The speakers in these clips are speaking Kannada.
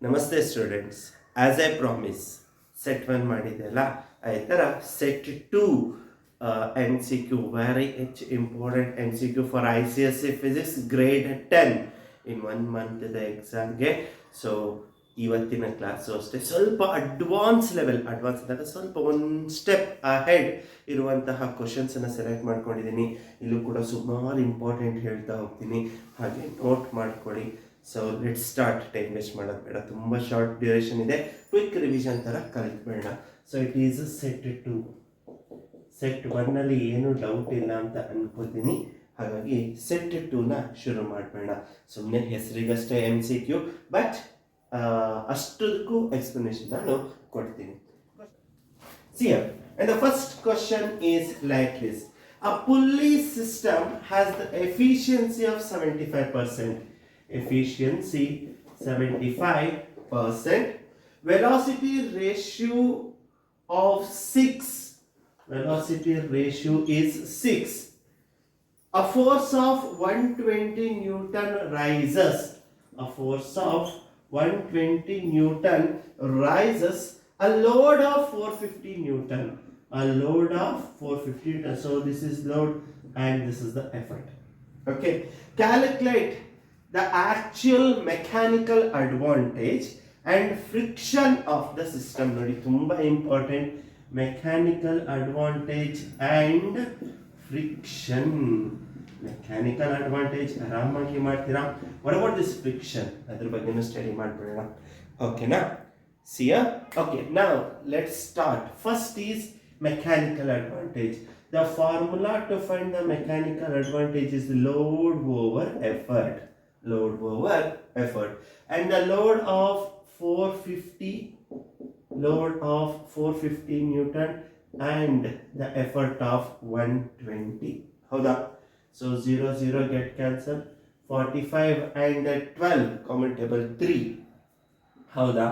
ನಮಸ್ತೆ students. As I promise set 1 ಮಾಡಿದೆ ಅಲ್ಲ, ಅದೇ ಥರ set 2 N C Q very ಹೆಚ್ important N C Q for I C S C physics grade 10 in 1 ಮಂತ್ದ ಎಕ್ಸಾಮ್ಗೆ. ಸೊ ಇವತ್ತಿನ ಕ್ಲಾಸು ಅಷ್ಟೇ ಸ್ವಲ್ಪ ಅಡ್ವಾನ್ಸ್ ಅಂದಾಗ ಸ್ವಲ್ಪ ಒಂದು ಸ್ಟೆಪ್ ಅಹೆಡ್ ಇರುವಂತಹ ಕ್ವಶನ್ಸನ್ನು ಸೆಲೆಕ್ಟ್ ಮಾಡ್ಕೊಂಡಿದ್ದೀನಿ. ಇಲ್ಲೂ ಕೂಡ ಸುಮಾರು ಇಂಪಾರ್ಟೆಂಟ್ ಹೇಳ್ತಾ ಹೋಗ್ತೀನಿ, ಹಾಗೆ ನೋಟ್ ಮಾಡ್ಕೊಳ್ಳಿ. So let start. Time waste ಮಾಡೋದು ಬೇಡ, ತುಂಬ ಶಾರ್ಟ್ ಡ್ಯೂರೇಷನ್ ಇದೆ, ಕ್ವಿಕ್ ರಿವಿಷನ್ ಥರ ಕಲಿತ್ಬೇಡ. So it is set 2. Set 1ನಲ್ಲಿ ಏನು ಡೌಟ್ ಇಲ್ಲ ಅಂತ ಅನ್ಕೋತೀನಿ, ಹಾಗಾಗಿ ಸೆಟ್ 2ನ ಶುರು ಮಾಡಬೇಡ. ಸುಮ್ಮನೆ ಹೆಸರಿಗಷ್ಟೇ ಎಮ್ ಸಿ ಕ್ಯೂ, ಬಟ್ ಅಷ್ಟಕ್ಕೂ ಎಕ್ಸ್ಪ್ಲನೇಷನ್ ನಾನು ಕೊಡ್ತೀನಿ. See here, and the first question is like this. A pulley system has the efficiency of 75%. Efficiency 75%. Velocity ratio of 6. Velocity ratio is 6. A force of 120 Newton rises. A force of 120 Newton rises a load of 450 Newton. A load of 450 Newton. So this is load and this is the effort. Okay. Calculate the actual mechanical advantage and friction of the system. Nodi tumba important. Mechanical advantage and friction. Mechanical advantage ಆರಾಮಾಗಿ ಮಾಡ್ತೀರಾ. What about this friction? ಅದ್ರ ಬಗ್ಗೆನೂ ಸ್ಟಡಿ ಮಾಡ್ಬಿಡೋಣ, ಓಕೆನಾ? See ya. Okay, now let's start. First is mechanical advantage. The formula to find the mechanical advantage is load over effort. Load over effort. And the load of 450 Newton and the effort of 120. ಹೌದಾ? So 0 get cancelled. 45 and 12 common table 3. ಹೌದಾ?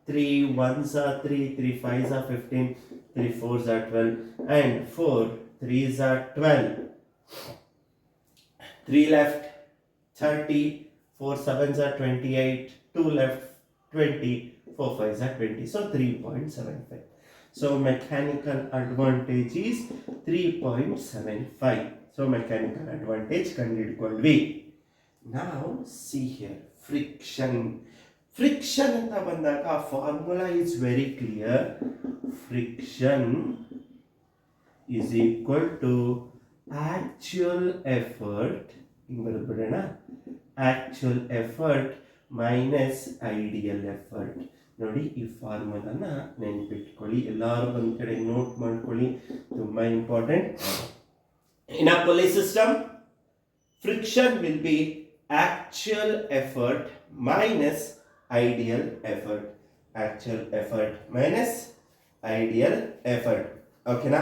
3 1s are 3, 3 5s are 15, 3 4s are 12, and 4 3s are 12. 3 left 30, 4 7s are 28, 2 left 20, 4 5s are 20. So 3.75. So mechanical advantage is 3.75. So mechanical advantage ಕಂಡುಹಿಡ್ಕೊಂಡ್ವಿ. Now see here, friction. Friction ಅಂತ ಬಂದಾಗ formula is very clear. Friction is equal to actual effort. ಹಿಂಗೆ ಬರೆದ್ಬಿಡೋಣ. Actual effort minus ideal effort. ನೋಡಿ, ಈ ಫಾರ್ಮುಲಾನ ನೆನ್ಪಿಟ್ಕೊಳ್ಳಿ, ಎಲ್ಲರೂ ಒಂದು ಕಡೆ ನೋಟ್ ಮಾಡ್ಕೊಳ್ಳಿ, ತುಂಬ important. In a pulley system, friction will be actual effort minus ideal effort. Actual effort minus ideal effort. Okay na?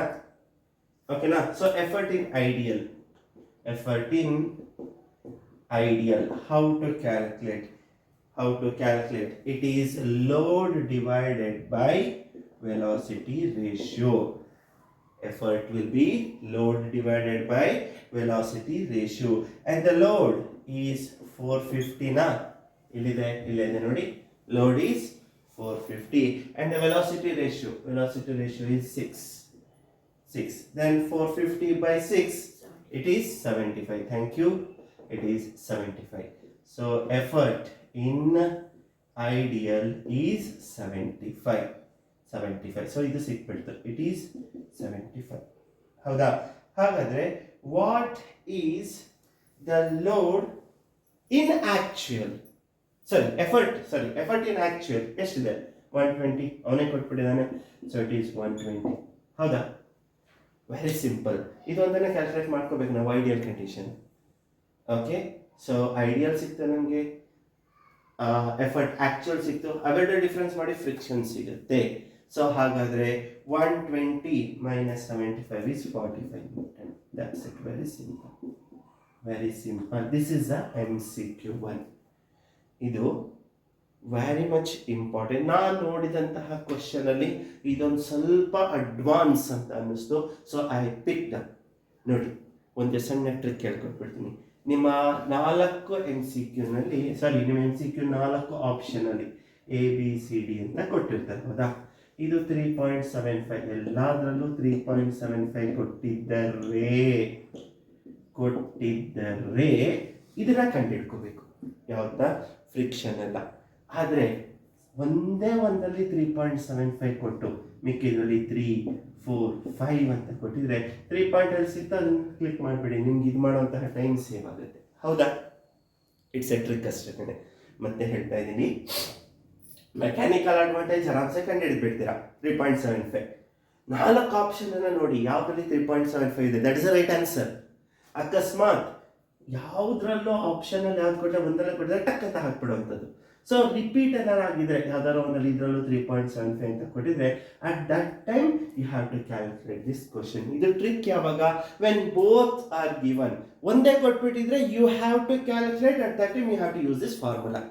So effort in ideal. Effort in ideal. How to calculate? It is load divided by velocity ratio. Effort will be load divided by velocity ratio. And the load is 450 na. Illide ನೋಡಿ, load is 450 and the velocity ratio is 6. Then 450 by 6, it is 75. Thank you. It is 75. So effort in ideal is 75. So ಇದು ಸಿಕ್ಬಿಡ್ತು, it is 75. ಹೌದಾ? ಹಾಗಾದ್ರೆ what is the load in actual? effort in actual ಎಷ್ಟಿದೆ? 120. ಅವನೇ ಕೊಟ್ಬಿಟ್ಟಿದ್ದಾನೆ. So it is 120. ಹೌದಾ? Very simple. ಇದೊಂದನ್ನು ಕ್ಯಾಲ್ಕುಲೇಟ್ ಮಾಡ್ಕೋಬೇಕು ನಾವು, ideal condition. Okay, so ideal ಸಿಕ್ತು ನಮಗೆ, ಎಫರ್ಟ್ ಆಕ್ಚುಯಲ್ ಸಿಕ್ತು, ಅವೆರಡು ಡಿಫ್ರೆನ್ಸ್ ಮಾಡಿ ಫ್ರಿಕ್ಷನ್ ಸಿಗುತ್ತೆ. ಸೊ ಹಾಗಾದರೆ 120 minus 75 is 45 Newton. That's it. Very simple. This is the MCQ 1. ಇದು ವೆರಿ ಮಚ್ ಇಂಪಾರ್ಟೆಂಟ್. ನಾನು ನೋಡಿದಂತಹ ಕ್ವಶನಲ್ಲಿ ಇದೊಂದು ಸ್ವಲ್ಪ ಅಡ್ವಾನ್ಸ್ ಅಂತ ಅನ್ನಿಸ್ತು. So I picked up. ನೋಡಿ, ಒಂದು ಸಣ್ಣ ಟ್ರಿಕ್ ಹೇಳ್ಕೊಟ್ಬಿಡ್ತೀನಿ. ನಿಮ್ಮ 4 MCQ ನಲ್ಲಿ, ನಿಮ್ಮ MCQ 4 ಆಪ್ಷನಲ್ಲಿ ABCD ಅಂತ ಕೊಟ್ಟಿರ್ತಾರೆ. ಹೌದಾ? ಇದು 3.75, ಎಲ್ಲದರಲ್ಲೂ 3.75 ಕೊಟ್ಟಿದ್ದರೆ ಇದನ್ನ ಕಂಡುಹಿಡ್ಕೋಬೇಕು. ಯಾವ್ದಾ? ಫ್ರಿಕ್ಷನ್ ಎಲ್ಲ. ಆದರೆ ಒಂದೇ ಒಂದಲ್ಲಿ 3.75 ಕೊಟ್ಟು ಮಿಕ್ಕಿದ್ರಲ್ಲಿ 3, 4, 5 ಅಂತ ಕೊಟ್ಟಿದ್ರೆ 3 ಪಾಯಿಂಟ್ ಸಿಗ್ತಾ ಅದನ್ನು ಕ್ಲಿಕ್ ಮಾಡಿಬಿಡಿ. ನಿಮ್ಗೆ ಇದು ಮಾಡುವಂತಹ ಟೈಮ್ ಸೇವ್ ಆಗುತ್ತೆ. ಹೌದಾ? ಇಟ್ಸ್ ಎ ಟ್ರಿಕ್ ಅಷ್ಟೇ. ಮತ್ತೆ ಹೇಳ್ತಾ ಇದ್ದೀನಿ, ಮೆಕ್ಯಾನಿಕಲ್ ಅಡ್ವಾಂಟೇಜ್ ಆರಾಮ್ಸೆ ಕಂಡು ಹಿಡಿದ್ಬಿಡ್ತೀರಾ. 3.75 4 ಆಪ್ಷನ್ ಅನ್ನ ನೋಡಿ, ಯಾವ್ದ್ರಲ್ಲಿ 3.75 ಇದೆ, that is the right answer. ಅಕಸ್ಮಾತ್ ಯಾವುದ್ರಲ್ಲೂ ಆಪ್ಷನ್ ಅಲ್ಲಿ ಯಾವ್ದು ಕೊಟ್ಟರೆ ಒಂದರಲ್ಲಿ ಕೊಟ್ಟಿದ್ರೆ ಟಕ್ ಅಂತ ಹಾಕ್ಬಿಡುವಂಥದ್ದು. ಸೊ ರಿಪೀಟ್ ಏನಾರಾಗಿದ್ರೆ ಯಾವ್ದಾದ್ರು ಒಂದಲ್ಲಿ ಇದರಲ್ಲೂ 3.75 ಅಂತ ಕೊಟ್ಟಿದ್ರೆ at that time you have to calculate this question. ಇದು ಟ್ರಿಕ್ ಯಾವಾಗ? When both are given. ಒಂದೇ ಕೊಟ್ಬಿಟ್ಟಿದ್ರೆ you have to calculate, at that time you have to use this formula.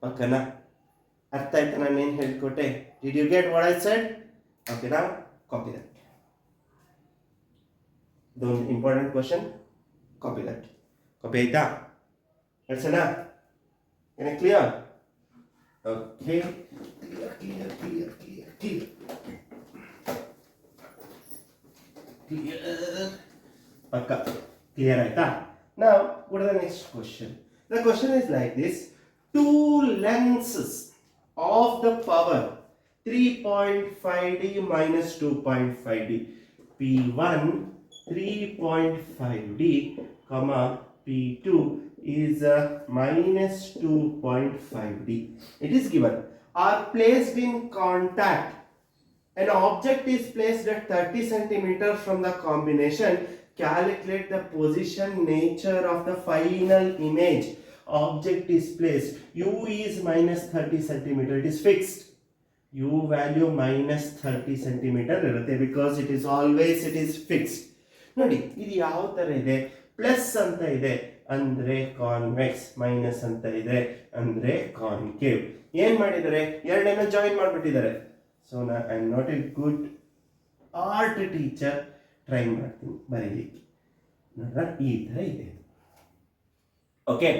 ಓಕೆನಾ? ಅರ್ಥ ಆಯ್ತಾ ನಾನು ಏನು ಹೇಳ್ಕೊಟ್ಟೆ? Did you get what I said? ಓಕೆನಾ? Copy that. ದೊಂದು important question, copy that. Copy ಆಯ್ತಾ? ಹೇಳ್ಸೋಣ? ಏನೇ ಕ್ಲಿಯರ್? ಓಕೆ, ಕ್ಲಿಯರ್ ಪಕ್ಕ ಕ್ಲಿಯರ್ ಆಯ್ತಾ? Now go to the next question. The question is like this: two lengths of the power 3.5d minus 2.5d. P1 3.5d, P2 is minus 2.5d. It is given are placed in contact. An object is placed at 30 centimeters from the combination. Calculate the position nature of the final image. Object is placed. U is minus 30 centimeter. It is fixed. U value minus 30 centimeter ಇರುತ್ತೆ, because it is fixed. ನೋಡಿ, ಇದು ಯಾವ ತರ ಇದೆ? ಪ್ಲಸ್ ಅಂತ ಇದೆ ಅಂದ್ರೆ ಕಾನ್ವೆಕ್ಸ್, ಮೈನಸ್ ಅಂತ ಇದೆ ಅಂದ್ರೆ ಕಾನ್ಕೇವ್. ಏನ್ ಮಾಡಿದ್ದಾರೆ? ಎರಡನ್ನ ಜಾಯಿನ್ ಮಾಡಿಬಿಟ್ಟಿದ್ದಾರೆ. So I am not a good art teacher. Try ಮಾಡ್ತೀನಿ ಬರೀಲಿಕ್ಕೆ. ನೋಡ್ರ, ಈ ತರ ಇದೆ. ಓಕೆ,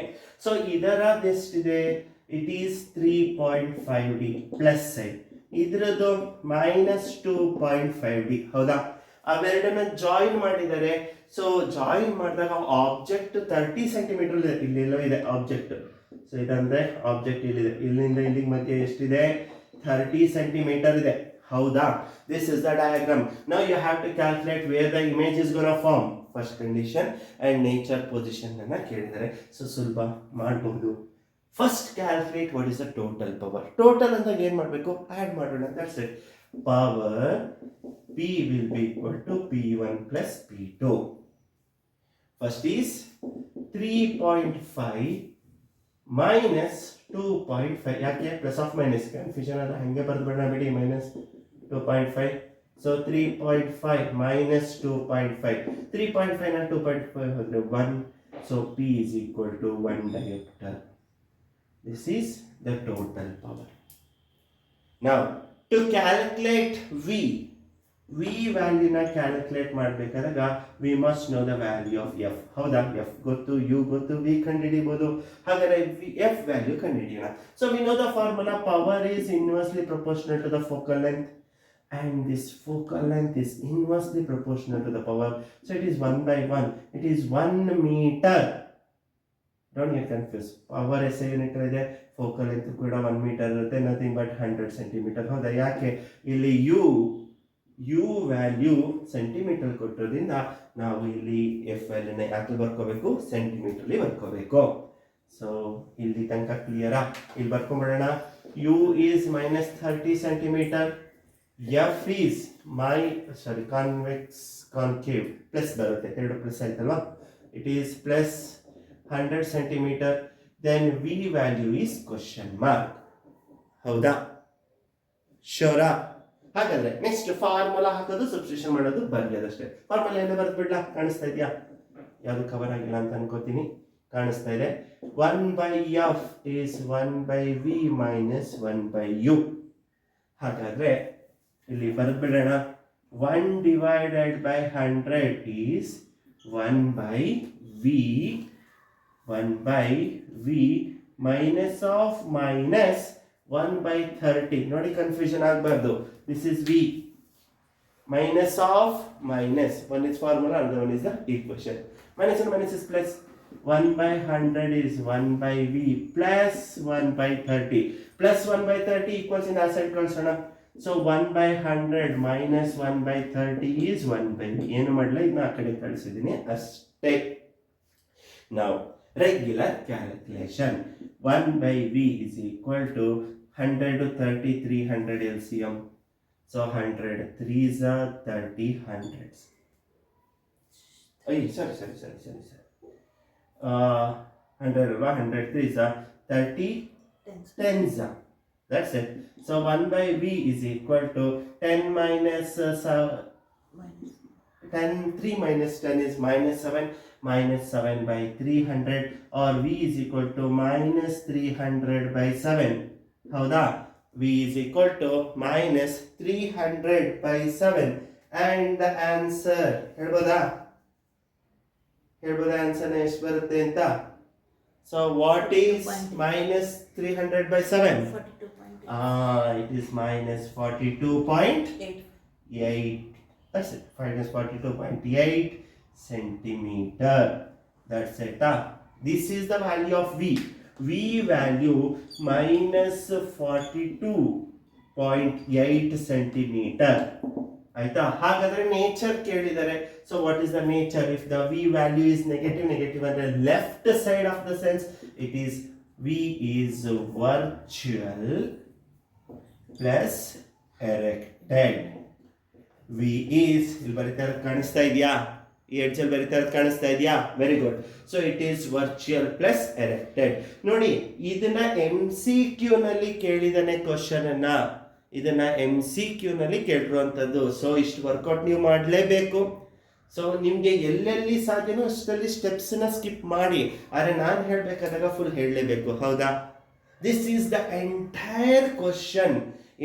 ಸೊ ಇದರದೆಷ್ಟಿದೆ? It is 3.5d plus side, ಇದ್ರದ್ದು minus 2.5d. ಹೌದಾ? ಅವೆರಡನ್ನ ಜಾಯಿನ್ ಮಾಡಿದ್ದಾರೆ. ಸೊ ಜಾಯಿನ್ ಮಾಡಿದಾಗ ಆಬ್ಜೆಕ್ಟ್ 30 ಸೆಂಟಿಮೀಟರ್ ಇದೆ. ಇಲ್ಲೆಲ್ಲೋ ಇದೆ ಆಬ್ಜೆಕ್ಟ್. ಸೊ ಇದಂದ್ರೆ ಆಬ್ಜೆಕ್ಟ್ ಇಲ್ಲಿದೆ, ಇಲ್ಲಿಂದ ಇಲ್ಲಿಗೆ ಮಧ್ಯೆ ಎಷ್ಟಿದೆ? 30 ಸೆಂಟಿಮೀಟರ್ ಇದೆ. ಹೌದಾ? This is the diagram. Now you have to calculate where the image is gonna form. First condition and nature position ಅನ್ನ ಕೇಳಿದ್ದಾರೆ. ಸೊ ಸುಲಭ ಮಾಡಬಹುದು. First calculate what is the total power. Total ಅಂತ ಏನ್ ಮಾಡಬೇಕು? ಆಡ್ ಮಾಡೋಣ. That's it. Power P will be equal to P1 plus P2. First is 3.5 minus 2.5. ಯಾಕೆ ಪ್ಲಸ್ ಆಫ್ ಮೈನಸ್ ಕನ್ಫ್ಯೂಷನ್ ಅದ? ಹಂಗೆ ಬರ್ದ್ಬೇಡ ಬಿಡಿ. ಮೈನಸ್ 2.5. So 3.5 minus 2.5. 3.5 ನ 2.5 ಹೋದ್ರೆ 1. So P is equal to 1 diopter. This is the total power. Now to calculate V value ನ ಕ್ಯಾಲ್ಕುಲೇಟ್ ಮಾಡಬೇಕಾದಾಗ we must know the value of F. ಹೌದಾ? ಎಫ್ ಗೊತ್ತು, ಯು ಗೊತ್ತು, ವಿ ಕಂಡುಹಿಡಿಬಹುದು. ಹಾಗಾದ್ರೆ ಎಫ್ ವ್ಯಾಲ್ಯೂ ಕಂಡುಹಿಡಿಯೋಣ. So we know the formula. Power is inversely proportional to the focal length, and this focal length is inversely proportional to the power. So it is 1/1. It is 1 meter. Don't get confused. Power SI unit ಇದೆ, focal length ಕೂಡ 1 meter ಇರುತ್ತೆ. Nothing but 100 centimeter. ಹೌದಾ? ಯಾಕೆ? ಇಲ್ಲಿ ಯು ವ್ಯಾಲ್ಯೂ ಸೆಂಟಿಮೀಟರ್ ಕೊಟ್ಟೋದ್ರಿಂದ ನಾವು ಇಲ್ಲಿ ಎಫ್ ವ್ಯಾಲ್ಯೂನ ಯಾಕೆ ಬರ್ಕೋಬೇಕು? ಸೆಂಟಿಮೀಟರ್ಲಿ ಬರ್ಕೋಬೇಕು. ಸೊ ಇಲ್ಲಿ ತನಕ ಕ್ಲಿಯರಾ? ಇಲ್ಲಿ ಬರ್ಕೊಂಡ್ಬಿಡೋಣ. U is minus 30 centimeter. F is concave plus ಬರುತ್ತೆ, ಎರಡು ಪ್ಲಸ್ ಆಯ್ತಲ್ವಾ? It is plus 100 centimeter. Then V value is question mark. ಹೌದಾ? ಶೋರಾ? ಹಾಗಾದ್ರೆ ನೆಕ್ಸ್ಟ್ ಫಾರ್ಮುಲಾ ಹಾಕೋದು, ಸಬ್ಸ್ಟಿಟ್ಯೂಷನ್ ಮಾಡೋದು, ಬರೆಯೋದಷ್ಟೇ. ಫಾರ್ಮುಲಾ ಎಲ್ಲ ಬರೆದ್ಬಿಡ್ಲಾ? ಕಾಣಿಸ್ತಾ ಇದೆಯಾ? ಯಾವುದು ಕವರ್ ಆಗಿಲ್ಲ ಅಂತ ಅನ್ಕೋತೀನಿ. ಕಾಣಿಸ್ತಾ ಇದೆ. 1/f is 1/v minus 1/u. ಹಾಗಾದ್ರೆ ಇಲ್ಲಿ ಬರೆದ್ಬಿಡೋಣ. 1 divided by 100 is 1/v minus of minus 1 by 30. ನೋಡಿ ಕನ್ಫ್ಯೂಷನ್ ಆಗಬಾರ್ದು. This is V. Minus of minus. One is formula, another one is the equation. Minus and minus is plus. 1 by 100 is 1 by V plus 1 by 30. Plus 1 by 30 equals in our side ಕಳ್ಸೋಣ. So 1 by 100 minus 1 by 30 is 1 by V. ಏನು ಮಾಡಲ್ಲ, ಇದನ್ನ ಆ ಕಡೆ ಕಳಿಸಿದ್ದೀನಿ ಅಷ್ಟೇ. Now regular calculation. 1 by V is equal to 100 to 30, 300 LCM. So 100 3s are 30 hundreds. Sorry. 100 100 3s are 30 tens. That's it. So 1 by V is equal to 10 minus 10. 3 minus 10 is minus 7. Minus 7 by 300, or V is equal to minus 300 by 7. ಹೌದಾ? V is equal to minus 300 by 7. And the answer, ಹೇಳ್ಬೋದಾ ಆನ್ಸರ್ ಎಷ್ಟು ಬರುತ್ತೆ ಅಂತ? So what is minus 300 by 7? 42.8. It is minus 42.8. That's it. Minus 42.8 centimeter. That's it. This is the value of V. V value minus 42.8 centimeter. ಆಯ್ತಾ? ಹಾಗಾದ್ರೆ ನೇಚರ್ ಕೇಳಿದರೆ, so what is the nature? If the V value is negative ಅಂದ್ರೆ left side of the sense it is V is virtual plus erected. V is ಇಲ್ಲಿ ಬರೀತಾ ಇರೋದು ಕಾಣಿಸ್ತಾ ಇದೆಯಾ? ಈ ಎಡ್ಜ್ ಅಲ್ಲಿ ಬರೀತಾ ಇರೋದು ಕಾಣಿಸ್ತಾ ಇದೆಯಾ? Very good. So it is virtual plus erected. ನೋಡಿ, ಇದನ್ನ MCQ ನಲ್ಲಿ ಕೇಳಿದಾನೆ ಕ್ವಶನ್ ಅನ್ನ. ಇದನ್ನ MCQ ನಲ್ಲಿ ಕೇಳಿರುವಂತದ್ದು. ಸೊ ಇಷ್ಟು ವರ್ಕೌಟ್ ನೀವು ಮಾಡಲೇಬೇಕು. ಸೊ ನಿಮ್ಗೆ ಎಲ್ಲೆಲ್ಲಿ ಸಾಧ್ಯನೋ ಅಷ್ಟರಲ್ಲಿ ಸ್ಟೆಪ್ಸ್ ನ ಸ್ಕಿಪ್ ಮಾಡಿ, ಆದ್ರೆ ನಾನು ಹೇಳ್ಬೇಕಾದಾಗ ಫುಲ್ ಹೇಳಲೇಬೇಕು. ಹೌದಾ? This is the entire question.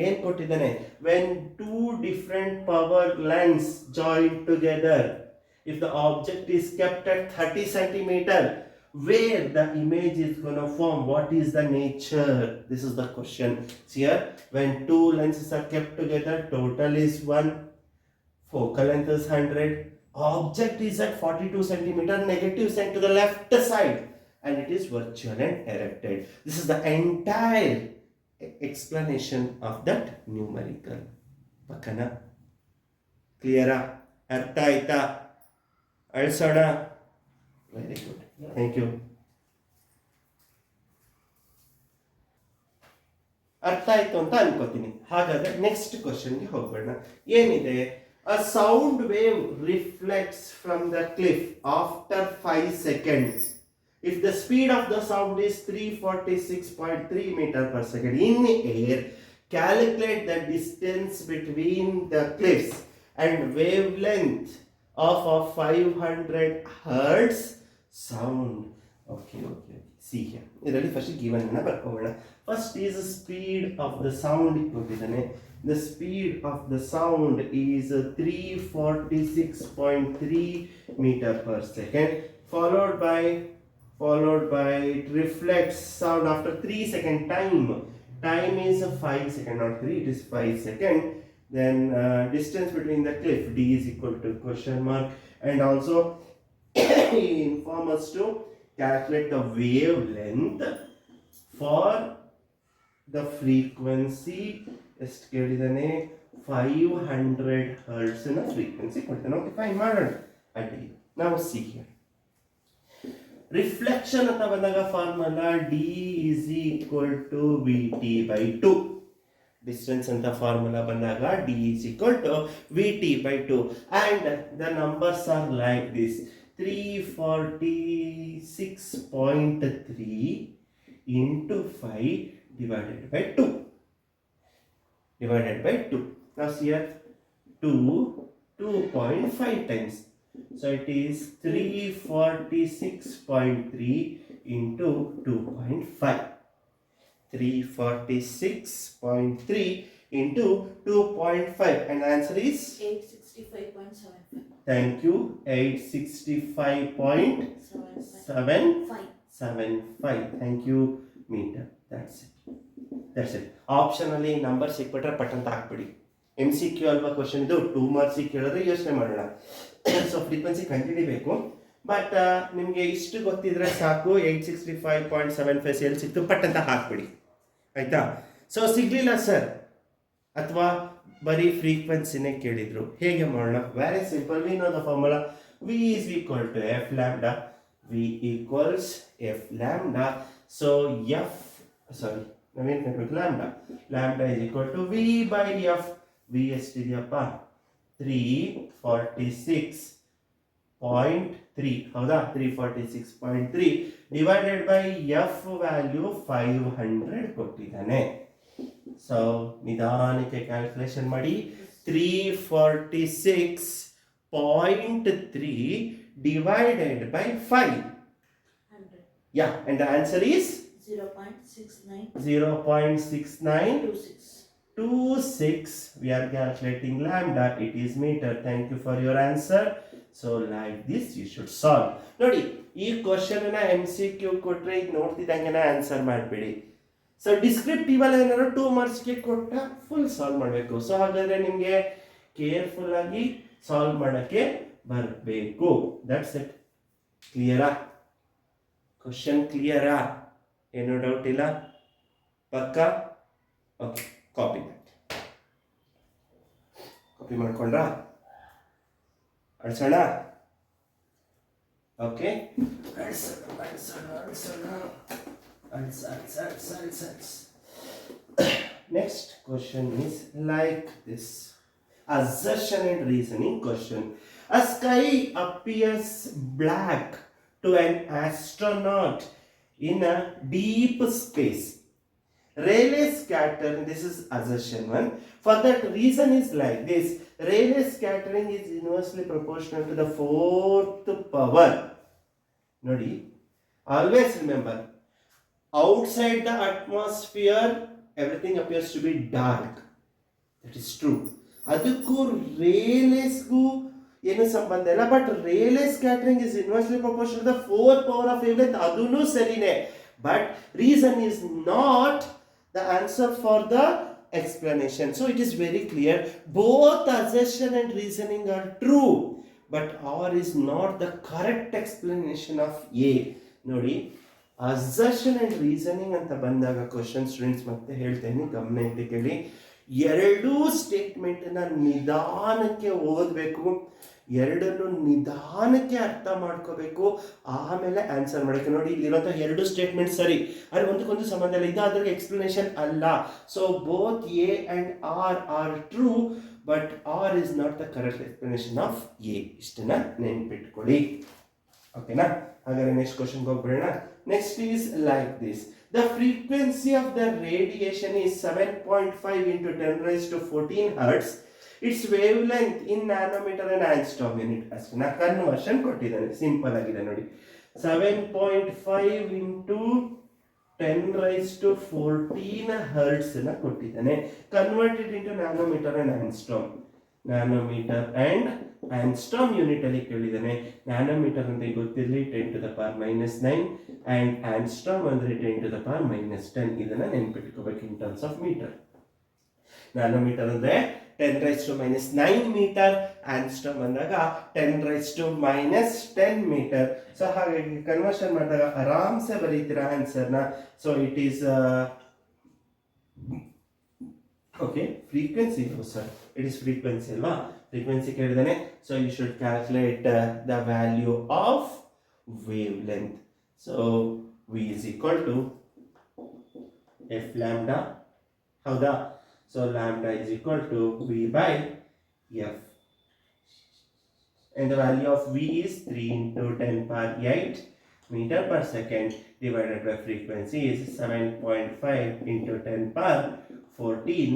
ಏನ್ ಕೊಟ್ಟಿದ್ದಾನೆ? When two different power lines join together, if the object is kept at 30 centimeter, where the image is going to form, what is the nature? This is the question. See here, when two lenses are kept together, total is 1, focal length is 100, object is at 42 centimeter, negative sent to the left side, and it is virtual and erected. This is the entire explanation of that numerical. Pakana? Clear? Artha aita? ಅಳಿಸೋಣ. Very good, thank you. ಅರ್ಥ ಆಯ್ತು ಅಂತ ಅನ್ಕೋತೀನಿ. ಹಾಗಾದ್ರೆ ನೆಕ್ಸ್ಟ್ ಕ್ವಶನ್ಗೆ ಹೋಗೋಣ. ಏನಿದೆ? A sound wave reflects from the cliff after 5 seconds. If the speed of the sound is 346.3 meter per second in air, calculate the distance between the cliffs and wavelength of a 500 hertz sound. Okay. See here. ಇದರಲ್ಲಿ ಫಸ್ಟ್ ಗಿವನ್ ಅನ್ನ ಬರ್ಕೊಳ್ಳೋಣ. First is speed of the sound ಕೊಟ್ಟಿದ್ದಾನೆ. The speed of the sound is 346.3 meter per second, followed by it reflects sound after 3 second time. Time is 5 second, not 3. It is 5 second. Then distance between the cliff, D is equal to question mark, and also inform us to calculate the wavelength for the frequency. ಎಷ್ಟು ಕೇಳಿದಾನೆ? 500 hertz ನ frequency ಕೊಡ್ತಾನೆ. ಓಕೆ, ಫೈನ್ ಮಾಡೋಣ. ಅಡ್ಡಿ. ನಾವು ಸಿ ಹಿಯರ್ ರಿಫ್ಲೆಕ್ಷನ್ ಅಂತ ಬಂದಾಗ formula D is equal to VT by 2. Distance ಅಂತ ಫಾರ್ಮುಲಾ ಬಂದಾಗ D is equal to VT by 2, and the numbers are like this: 346.3 into 5 divided by 2. Now see here, 2.5 times. So it is 346.3 into 2.5. 346.3 into 2.5, and the answer is 865.75. Thank you. 865.75. Thank you, meter. That's it. That's it. ಆಪ್ಷನಲ್ಲಿ ನಂಬರ್ ಸಿಕ್ಬಿಟ್ರೆ ಪಟ್ ಅಂತ ಹಾಕ್ಬಿಡಿ. MCQ ಅಲ್ವಾ ಕ್ವಶನ್ ಇದು, 2 ಮಾರ್ಕ್ಸಿಗೆ ಕೇಳಿದ್ರೆ ಯೋಚನೆ ಮಾಡೋಣ. ಸೊ ಫ್ರೀಕ್ವೆನ್ಸಿ ಕಂಡುಹಿಡಿಬೇಕು. ಬಟ್ ನಿಮಗೆ ಇಷ್ಟು ಗೊತ್ತಿದ್ರೆ ಸಾಕು. 865.75 ಎಲ್ಲಿ ಸಿಕ್ತು ಪಟ್ ಅಂತ ಹಾಕ್ಬಿಡಿ, ಆಯ್ತಾ. ಸೊ ಸಿಗ್ಲಿಲ್ಲ ಸರ್ ಅಥವಾ ಬರೀ ಫ್ರೀಕ್ವೆನ್ಸಿನೇ ಕೇಳಿದ್ರು, ಹೇಗೆ ಮಾಡೋಣ? Very simple. V know the formula. V is equal to F lambda. V equals F lambda. So ನಾವೇನು ಕಟ್ಬೇಕು? Lambda. Lambda is equal to V by F. V ಎಷ್ಟಿದೆಯಪ್ಪ? 346.3. ಹೌದಾ? 346.3 ಡಿವೈಡೆಡ್ ಬೈ F ವ್ಯಾಲ್ಯೂ 500 ಕೊಟ್ಟಿದ್ದಾನೆ. ಸೊ ನಿಧಾನಕ್ಕೆ ಕ್ಯಾಲ್ಕುಲೇಷನ್ ಮಾಡಿ. 346.3 divided by 5. 100. Yeah, and the answer is 0.6926. We are calculating lambda. It is meter. Thank you for your answer. So like this you should solve. ನೋಡಿ, ಈ ಕ್ವಶನ್ ನ MCQ ಕೊಟ್ರೆ ಇದು ನೋಡ್ತಿದ್ದಂಗೆನ ಆನ್ಸರ್ ಮಾಡಬೇಡಿ. ಸೊ ಡಿಸ್ಕ್ರಿಪ್ಟಿವ್ ಅಲ್ಲಿ ಏನಾದ್ರು 2 ಮಾರ್ಕ್ಸ್ಗೆ ಕೊಟ್ಟ ಫುಲ್ ಸಾಲ್ವ್ ಮಾಡಬೇಕು. ಸೊ ಹಾಗಾದ್ರೆ ನಿಮಗೆ ಕೇರ್ಫುಲ್ ಆಗಿ ಸಾಲ್ವ್ ಮಾಡಕ್ಕೆ ಬರಬೇಕು. That's it. ಕ್ಲಿಯರಾ? ಕ್ವಶನ್ ಕ್ಲಿಯರಾ? ಏನೋ ಡೌಟ್ ಇಲ್ಲ? ಪಕ್ಕಾ? ಓಕೆ, ಕಾಪಿ ಮಾಡ್ಕೊಂಡ್ರಾ? ಅಳ್ಸೋಣ? Okay, next question is like this. Assertion and reasoning question. A sky appears black to an astronaut in a deep space. Rayleigh scattering, this is assertion 1. For that reason is like this. Rayleigh scattering is inversely proportional to the 4th power. Nodi, always remember, outside the atmosphere everything appears to be dark. That is true. ಅದಕ್ಕೂ ರೇಲೇಸ್ಗೂ ಏನು ಸಂಬಂಧ ಇಲ್ಲ. But Rayleigh scattering is inversely proportional to the 4th power of wavelength. ಅದೂ ಸರಿನೇ. But reason is not the answer for the explanation. So it is very clear. Both assertion and reasoning are true. But R is not the correct explanation of A. ನೋಡಿ, assertion and reasoning ಅಂತ ಬಂದಾಗ ಕ್ವಶನ್ ಸ್ಟೂಡೆಂಟ್ಸ್ ಮತ್ತೆ ಹೇಳ್ತೇನೆ, ಗಮನ ಇಟ್ಟು ಕೇಳಿ. ಎರಡೂ ಸ್ಟೇಟ್ಮೆಂಟನ್ನ ನಿಧಾನಕ್ಕೆ ಓದಬೇಕು, ಎರಡನ್ನು ನಿಧಾನಕ್ಕೆ ಅರ್ಥ ಮಾಡ್ಕೋಬೇಕು, ಆಮೇಲೆ ಆನ್ಸರ್ ಮಾಡೋಕ್ಕೆ. ನೋಡಿ, ಇಲ್ಲಿರುವಂಥ ಎರಡು ಸ್ಟೇಟ್ಮೆಂಟ್ ಸರಿ, ಆದರೆ ಒಂದಕ್ಕೊಂದು ಸಂಬಂಧ ಇಲ್ಲ, ಇದಾದ್ರೆ ಎಕ್ಸ್ಪ್ಲನೇಷನ್ ಅಲ್ಲ. So both A and R true, but R is not the correct explanation of A. ಇಷ್ಟನ್ನ ನೆನ್ಪಿಟ್ಕೊಳ್ಳಿ, ಓಕೆನಾ? ಹಾಗಾದ್ರೆ ನೆಕ್ಸ್ಟ್ ಕ್ವಶನ್ಗೆ ಹೋಗ್ಬಿಡೋಣ. Next is like this. The frequency of the radiation is 7.5 into 10 raised to 14 hertz. Its wavelength in nanometer and angstrom unit. ಅಷ್ಟನ್ನ ಕನ್ವರ್ಷನ್ ಕೊಟ್ಟಿದ್ದಾನೆ, ಸಿಂಪಲ್ ಆಗಿದೆ ನೋಡಿ. 7.5 into 10 raised to 14 hertz ನ ಕೊಟ್ಟಿದ್ದಾನೆ. Converted into nanometre and angstrom. Nanometre and angstrom unit ಅಲ್ಲಿ ಕೇಳಿದ್ದಾನೆ. ನ್ಯಾನೋಮೀಟರ್ ಅಂತ ಗೊತ್ತಿರಲಿ 10 to the power minus 9 and angstrom ಅಂದ್ರೆ 10 to the power minus 10. ಇದನ್ನ ನೆನ್ಪಿಟ್ಕೋಬೇಕು in terms of metre. Nanometre ಅಂದ್ರೆ 10 raised to minus 9 metre, angstrom ಅಂದಾಗ 10 raised to minus 10 metre. So ಹಾಗಾಗಿ ಕನ್ವರ್ಷನ್ ಮಾಡಿದಾಗ ಆರಾಮ್ಸೆ ಬರೀತೀರಾ ಆನ್ಸರ್ನ. So it is okay. Frequency sir, it is frequency ಅಲ್ವಾ? ಫ್ರೀಕ್ವೆನ್ಸಿ ಕೇಳಿದಾನೆ. So you should calculate the value of wavelength. ಸೊ V is equal to F lambda. ಹೌದಾ? So lambda is equal to V by F. And the value of V is 3 into 10 power 8 meter per second divided by frequency is 7.5 into 10 power 14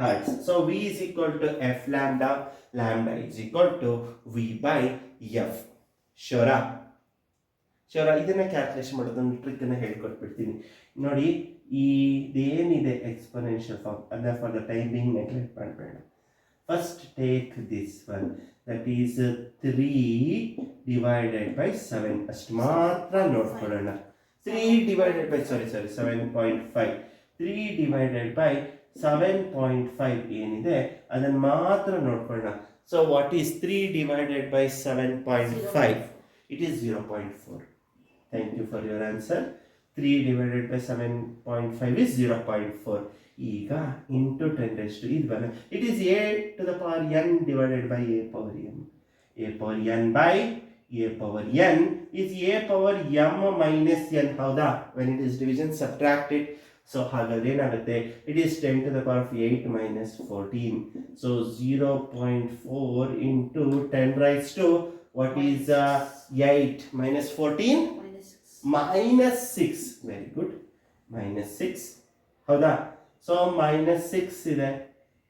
hertz. So V is equal to F lambda. Lambda is equal to V by F. Sure? ಇದನ್ನ ಕ್ಯಾಲ್ಕುಲೇಷನ್ ಮಾಡೋದೊಂದು ಟ್ರಿಕ್ ಅನ್ನ ಹೇಳ್ಕೊಟ್ಬಿಡ್ತೀನಿ ನೋಡಿ. ಇದೇನಿದೆ ಎಕ್ಸ್ಪೋನೆನ್ಷಿಯಲ್ ಫಾರ್ಮ್, ಅದನ್ನ for the time being neglect ಮಾಡಬೇಡ. First take this one, that is 3 divided by 7. ಅಷ್ಟು ಮಾತ್ರ ನೋಡ್ಕೊಳ್ಳೋಣ. 3 divided by 7.5. 3 ಡಿವೈಡೆಡ್ ಬೈ 7.5 ಏನಿದೆ ಅದನ್ನು ಮಾತ್ರ ನೋಡ್ಕೊಳ್ಳೋಣ. So what is 3 divided by 7.5? It is 0.4. Thank you for your answer. 3 divided by 7.5 is 0.4. ಈಗ into 10 raised to ಇದು ಬರ. It is a to the power n divided by a power n. A power n by a power n is a power m minus n. ಹೌದಾ? When it is division, subtract it. So ಹಾಗಾದ್ರೆ ಏನಾಗುತ್ತೆ? It is 10 to the power of 8 minus 14. So 0.4 into 10 raised to what is 8 minus 14? minus 6. Minus 6. Very good. Minus 6. ಹೌದಾ? ಸೊ minus 6 ಇದೆ.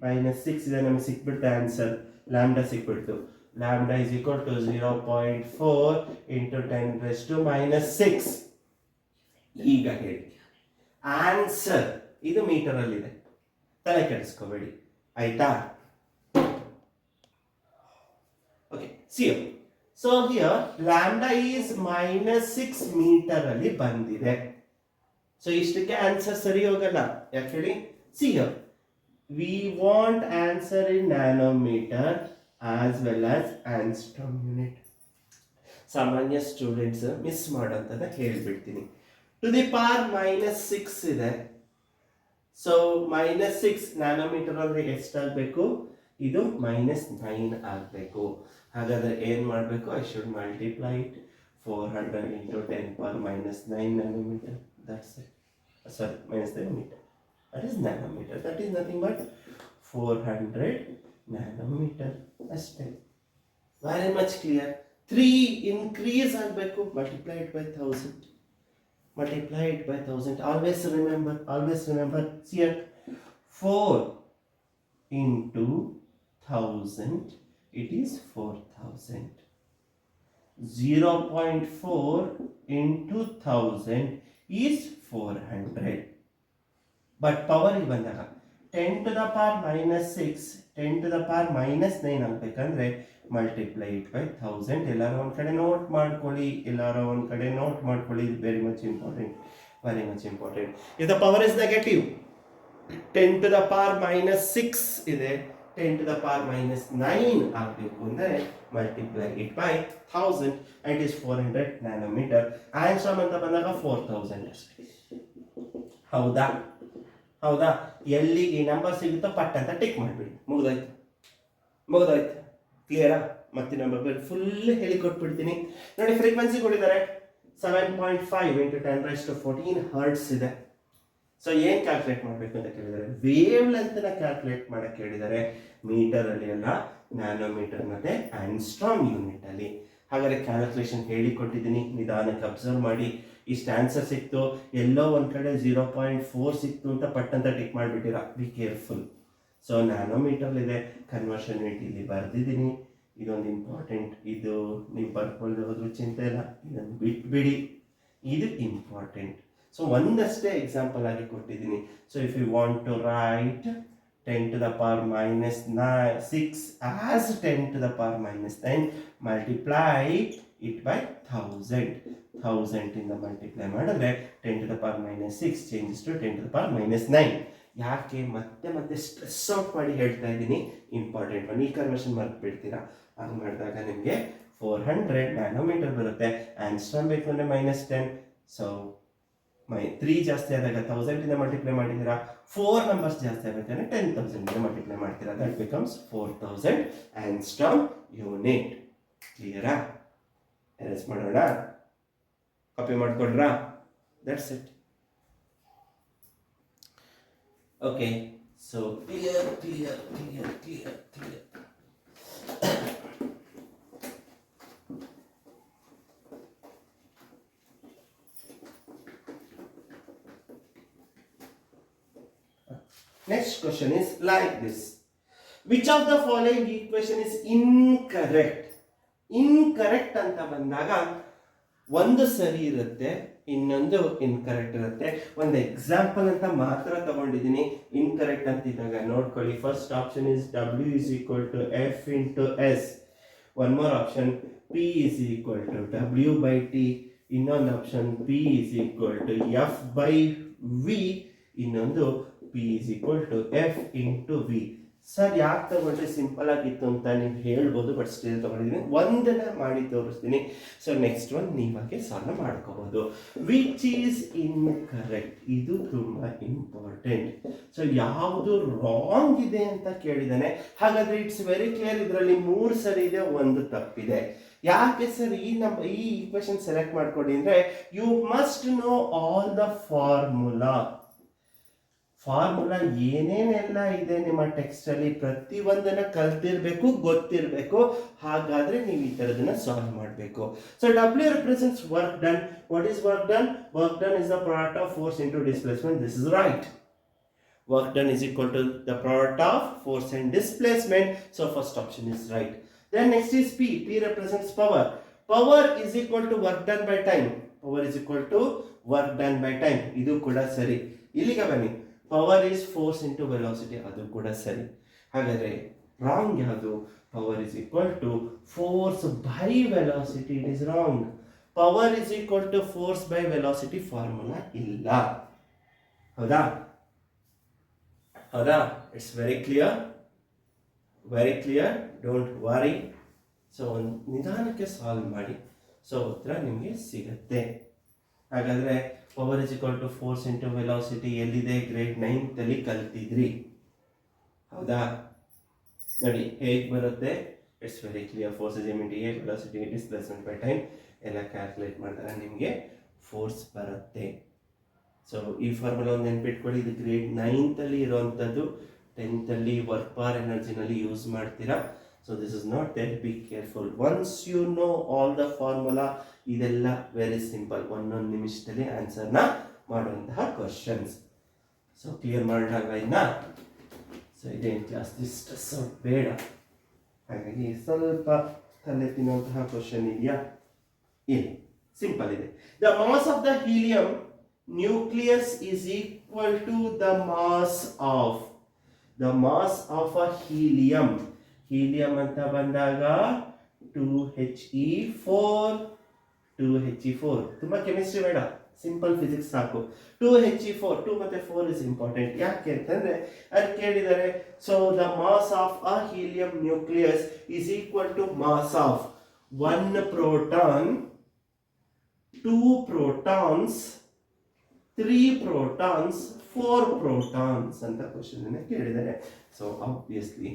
minus 6 ಇದೆ, ನಮಗೆ ಸಿಕ್ಬಿಡ್ತು ಆನ್ಸರ್. ಲ್ಯಾಂಬ್ಡಾ ಸಿಕ್ಬಿಡ್ತು. Lambda is equal to 0.4 into 10 raised to minus 6. ಈಗ ಹೇಳಿ ಆನ್ಸರ್. ಇದು ಮೀಟರ್ ಅಲ್ಲಿ ಇದೆ, ತಲೆ ಕೆಡಿಸ್ಕೋಬೇಡಿ ಆಯ್ತಾ? Okay, see so here lambda is minus 6 metre ಅಲ್ಲಿ ಬಂದಿದೆ. ಸೊ ಇಷ್ಟಕ್ಕೆ ಆನ್ಸರ್ ಸರಿ ಹೋಗಲ್ಲ. ಯಾಕೆ ಹೇಳಿ? See here we want answer in nanometre as well as angstrom unit. ಸಾಮಾನ್ಯ ಸ್ಟೂಡೆಂಟ್ಸ್ ಮಿಸ್ ಮಾಡೋಂಥದ್ದು ಹೇಳ್ಬಿಡ್ತೀನಿ. ಟು ದಿ ಪವರ್ minus 6 ಇದೆ. ಸೊ minus 6 ನ್ಯಾನೋಮೀಟರ್ ಅಂದ್ರೆ ಎಷ್ಟಾಗಬೇಕು? ಇದು -9 ಆಗಬೇಕು. ಹಾಗಾದ್ರೆ ಏನು ಮಾಡಬೇಕು? I should multiply it 400 into 10 power minus 9 nanometer. That's it. Sorry, minus 9 meter. That is nanometer. That is nothing but 400 nanometer. ಅಷ್ಟೇ. Very much clear. 3 increase ಆಗಬೇಕು. Multiply it by 1000. Multiply it by 1000. Always remember. See here. 4 into 1000. It is 4000. 0.4 into 1000 is 400. But power ಇಲ್ಲಿ ಬಂದಾಗ 10 to the power minus 6, 10 to the power minus 9 ಆಗಬೇಕಂದ್ರೆ ಮಲ್ಟಿಪ್ಲೈ ಇಟ್ ಬೈ 1000. ಎಲ್ಲರೂ ಒಂದು ಕಡೆ ನೋಟ್ ಮಾಡ್ಕೊಳ್ಳಿ. Very much important. If the power is negative, 10 to the power minus 6 ಇದೆ, 10 to the power minus 9 ಆಗಬೇಕು ಅಂದರೆ multiply it by 1000 and it is 400 nanometer. Answer ಅಂತ ಬಂದಾಗ 4000 ಅಷ್ಟೇ. ಹೌದಾ? ಎಲ್ಲಿ ಈ ನಂಬರ್ ಸಿಗುತ್ತೋ ಪಟ್ ಅಂತ ಟಿಕ್ ಮಾಡಿಬಿಡಿ. ಮುಗಿದೋಯ್ತು. ಕ್ಲಿಯರಾ? ಮತ್ತೆ ನಂಬರ್ ಫುಲ್ ಹೇಳಿಕೊಟ್ಬಿಡ್ತೀನಿ. ನೋಡಿ, ಫ್ರೀಕ್ವೆನ್ಸಿ ಕೊಟ್ಟಿದ್ದಾರೆ 7.5 into 10 raised to 14 ಹರ್ಟ್ಸ್ ಇದೆ. ಸೊ ಏನು ಕ್ಯಾಲ್ಕುಲೇಟ್ ಮಾಡಬೇಕು ಅಂತ ಕೇಳಿದ್ದಾರೆ? ವೇವ್ ಲೆಂತ್ನ ಕ್ಯಾಲ್ಕುಲೇಟ್ ಮಾಡಕ್ಕೆ ಹೇಳಿದ್ದಾರೆ. ಮೀಟರ್ ಅಲ್ಲಿ ಅಲ್ಲ, ನ್ಯಾನೋಮೀಟರ್ ಮತ್ತೆ ಆಂಗ್ಸ್ಟ್ರಾಮ್ ಯೂನಿಟ್ ಅಲ್ಲಿ. ಹಾಗಾದ್ರೆ ಕ್ಯಾಲ್ಕುಲೇಷನ್ ಹೇಳಿಕೊಟ್ಟಿದ್ದೀನಿ, ನಿಧಾನಕ್ಕೆ ಅಬ್ಸರ್ವ್ ಮಾಡಿ. ಇಷ್ಟು ಆನ್ಸರ್ ಸಿಕ್ತು, ಎಲ್ಲೋ ಒಂದು ಕಡೆ 0.4 ಸಿಕ್ತು ಅಂತ ಪಟ್ಟಂತ ಟಿಕ್ ಮಾಡಿಬಿಟ್ಟಿರ. Be careful. ಸೊ ನ್ಯಾನೋಮೀಟರ್ ಇದೆ, ಕನ್ವರ್ಷನ್ ಯೂನಿಟ್ ಇಲ್ಲಿ ಬರೆದಿದ್ದೀನಿ. ಇದೊಂದು ಇಂಪಾರ್ಟೆಂಟ್. ಇದು ನೀವು ಬರ್ಕೊಳ್ಳದೆ ಹೋದ್ರೂ ಚಿಂತೆ ಇಲ್ಲ, ಇದನ್ನು ಬಿಟ್ಬಿಡಿ. ಇದು ಇಂಪಾರ್ಟೆಂಟ್. ಸೊ ಒಂದಷ್ಟೇ ಎಕ್ಸಾಂಪಲ್ ಆಗಿ ಕೊಟ್ಟಿದ್ದೀನಿ. So if you want to write 10 to the power minus 6 as 10 to the power minus 9, multiply it by 1000 ಇಂದ ಮಲ್ಟಿಪ್ಲೈ ಮಾಡಿದ್ರೆ 10 to the power minus 6 changes to 10 to the power minus 9. ಯಾಕೆ ಮತ್ತೆ ಸ್ಟ್ರೆಸ್ ಔಟ್ ಮಾಡಿ ಹೇಳ್ತಾ ಇದ್ದೀನಿ, ಇಂಪಾರ್ಟೆಂಟ್ ಒನ್. ಈ ಕನ್ವರ್ಷನ್ ಮರ್ತು ಬಿಡ್ತೀರಾ. ಹಂಗೆ ಮಾಡಿದಾಗ ನಿಮಗೆ 400 ನ್ಯಾನೋಮೀಟರ್ ಬರುತ್ತೆ. ಆಂಗ್ಸ್ಟ್ರಾಮ್ ಬೇಕು ಅಂದರೆ -10. ಸೊ 3 ಜಾಸ್ತಿ ಆದಾಗ 1000 ಇಂದ ಮಲ್ಟಿಪ್ಲೈ ಮಾಡಿದ್ದೀರಾ. 4 ನಂಬರ್ಸ್ ಜಾಸ್ತಿ ಆಗಬೇಕಾದ್ರೆ 10,000 ಇಂದ ಮಲ್ಟಿಪ್ಲೈ ಮಾಡ್ತೀರಾ. That becomes 4000 angstrom unit. ಕ್ಲಿಯರಾ? ಎರೇಸ್ ಮಾಡೋಣ. ಕಾಪಿ ಮಾಡ್ಕೊಳ್ರಾ? That's it. Okay, so clear. Next question is like this. Which of the following equation is incorrect? Incorrect ಅಂತ ಬಂದಾಗ ಒಂದು ಸರಿ ಇರುತ್ತೆ, ಇನ್ನೊಂದು ಇನ್ಕರೆಕ್ಟ್ ಇರುತ್ತೆ. ಒಂದು ಎಕ್ಸಾಂಪಲ್ ಅಂತ ಮಾತ್ರ ತಗೊಂಡಿದ್ದೀನಿ. ಇನ್ಕರೆಕ್ಟ್ ಅಂತಿದ್ದಾಗ ನೋಡ್ಕೊಳ್ಳಿ. First option is W is equal to F into S. One more option P is equal to W by T. ಇನ್ನೊಂದು option P is equal to F by V. ಇನ್ನೊಂದು P is equal to F into V. Sir ಯಾಕೆ ತಗೊಂಡ್ರೆ ಸಿಂಪಲ್ ಆಗಿತ್ತು ಅಂತ ನೀವು ಹೇಳ್ಬೋದು, ಬಟ್ ಸ್ಟಿಲ್ ತಗೊಂಡಿದ್ದೀನಿ, ಒಂದನ್ನ ಮಾಡಿ ತೋರಿಸ್ತೀನಿ. ಸೊ ನೆಕ್ಸ್ಟ್ ಒನ್ ನೀವಾಗೆ ಸಾಲ್ವ್ ಮಾಡ್ಕೋಬಹುದು. ವಿಚ್ ಈಸ್ ಇನ್ಕರೆಕ್ಟ್, ಇದು ತುಂಬಾ ಇಂಪಾರ್ಟೆಂಟ್. ಸೊ ಯಾವುದು ರಾಂಗ್ ಇದೆ ಅಂತ ಕೇಳಿದ್ದಾನೆ. ಹಾಗಾದ್ರೆ ಇಟ್ಸ್ ವೆರಿ ಕ್ಲಿಯರ್, ಇದರಲ್ಲಿ 3 ಸರಿ ಇದೆ, 1 ತಪ್ಪಿದೆ. ಯಾಕೆ ಸರ್ ಈ ಈಕ್ವೇಶನ್ ಸೆಲೆಕ್ಟ್ ಮಾಡ್ಕೊಡಿ ಅಂದ್ರೆ, you must know all the formula ಏನೇನೆಲ್ಲ ಇದೆ ನಿಮ್ಮ ಟೆಕ್ಸ್ಟ್ ಅಲ್ಲಿ ಪ್ರತಿಯೊಂದನ್ನ ಕಲ್ತಿರ್ಬೇಕು, ಗೊತ್ತಿರಬೇಕು. ಹಾಗಾದ್ರೆ ನೀವು ಈ ತರದನ್ನ ಸಾಲ್ವ್ ಮಾಡಬೇಕು. So W represents work done. What is work done? Work done is the product of force into displacement. This is right. Work done is equal to the product of force and displacement. So first option is right. Then next is P. P represents power. Power is equal to work done by time. Power is equal to work done by time. ಇದು ಕೂಡ ಸರಿ. ಇಲ್ಲಿಗೆ ಬನ್ನಿ. Power is force into velocity, ಅದು ಕೂಡ ಸರಿ. ಹಾಗಾದ್ರೆ ರಾಂಗ್ ಯಾವುದು? Power is equal to force by velocity. It is wrong. Power is equal to force by velocity formula ಇಲ್ಲ. ಹೌದಾ? It's very clear, don't worry. So ನಿಧಾನಕ್ಕೆ ಸಾಲ್ವ್ ಮಾಡಿ, ಸೊ ಉತ್ತರ ನಿಮಗೆ ಸಿಗತ್ತೆ. ಹಾಗಾದ್ರೆ power is equal to force into velocity ಎಲ್ಲಿದೆ? ಗ್ರೇಡ್ 9th ಅಲ್ಲಿ ಕಲ್ತಿದ್ರಿ. ಹೌದಾ? ನೋಡಿ ಹೇಗೆ ಬರುತ್ತೆ. It's very clear. Force is M into A, velocity displacement by time ಎಲ್ಲ ಕ್ಯಾಲ್ಕುಲೇಟ್ ಮಾಡಿದಾಗ ನಿಮಗೆ ಫೋರ್ಸ್ ಬರುತ್ತೆ. ಸೊ ಈ ಫಾರ್ಮುಲಾ ಒಂದು ನೆನ್ಪಿಟ್ಕೊಳ್ಳಿ. ಇದು ಗ್ರೇಡ್ 9th ಅಲ್ಲಿ ಇರುವಂಥದ್ದು, 10th ಅಲ್ಲಿ ವರ್ಕ್ ಪವರ್ ಎನರ್ಜಿನಲ್ಲಿ ಯೂಸ್ ಮಾಡ್ತೀರಾ. So this is not there, be careful. Once you know all the formula, ಇದೆಲ್ಲ ವೆರಿ ಸಿಂಪಲ್, 1 ನಿಮಿಷದಲ್ಲಿ ಆನ್ಸರ್ನ ಮಾಡುವಂತಹ ಕ್ವಶನ್ಸ್. ಸೊ ಕ್ಲಿಯರ್ ಮಾಡಲಾಗ ಇನ್ನ. ಸೊ ಇದೇನು ಜಾಸ್ತಿ ಸ್ಟ್ರೆಸ್ ಬೇಡ, ಹಾಗಾಗಿ ಸ್ವಲ್ಪ ತಲೆ ತಿನ್ನುವಂತಹ ಕ್ವಶನ್ ಇದೆಯಾ? ಇಲ್ಲ, ಸಿಂಪಲ್ ಇದೆ. The mass of the helium nucleus is equal to the mass of a helium. Helium ಅಂತ ಬಂದಾಗ 2He4. ತುಂಬಾ ಕೆಮಿಸ್ಟ್ರಿ ಬೇಡ, ಸಿಂಪಲ್ ಫಿಸಿಕ್ಸ್ ಸಾಕು. 2He4, 2 ಮತ್ತೆ 4 ಇಸ್ ಇಂಪಾರ್ಟೆಂಟ್. ಯಾಕೆ ಅಂತಂದ್ರೆ ಅಲ್ಲಿ ಕೇಳಿದ್ದಾರೆ. So the mass of a helium nucleus is equal to mass of 1 proton, 2 protons, 3 protons, 4 protons ಅಂತ ಕ್ವಶನ್ ಕೇಳಿದ್ದಾರೆ. So obviously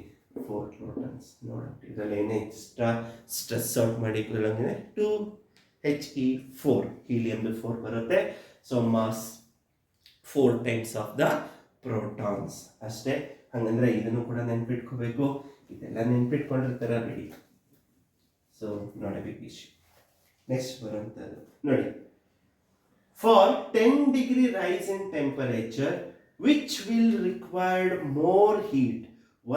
4 protons. ನೋಡಿ ಇದರಲ್ಲಿ ಏನೇ ಎಕ್ಸ್ಟ್ರಾ ಸ್ಟ್ರೆಸ್ ಔಟ್ ಮಾಡಿ 2He4, ಹೀಲಿಯಂ 4 ಬರುತ್ತೆ. So mass 4 times of the protons ಅಷ್ಟೇ. ಹಂಗಂದ್ರೆ ಇದನ್ನು ಕೂಡ ನೆನ್ಪಿಟ್ಕೋಬೇಕು. ಇದೆಲ್ಲ ನೆನ್ಪಿಟ್ಕೊಂಡಿರ್ತಾರ ಬಿಡಿ. So not a big issue. Next ಬರುವಂಥದ್ದು ನೋಡಿ. For 10 degree rise in temperature, which will require more heat?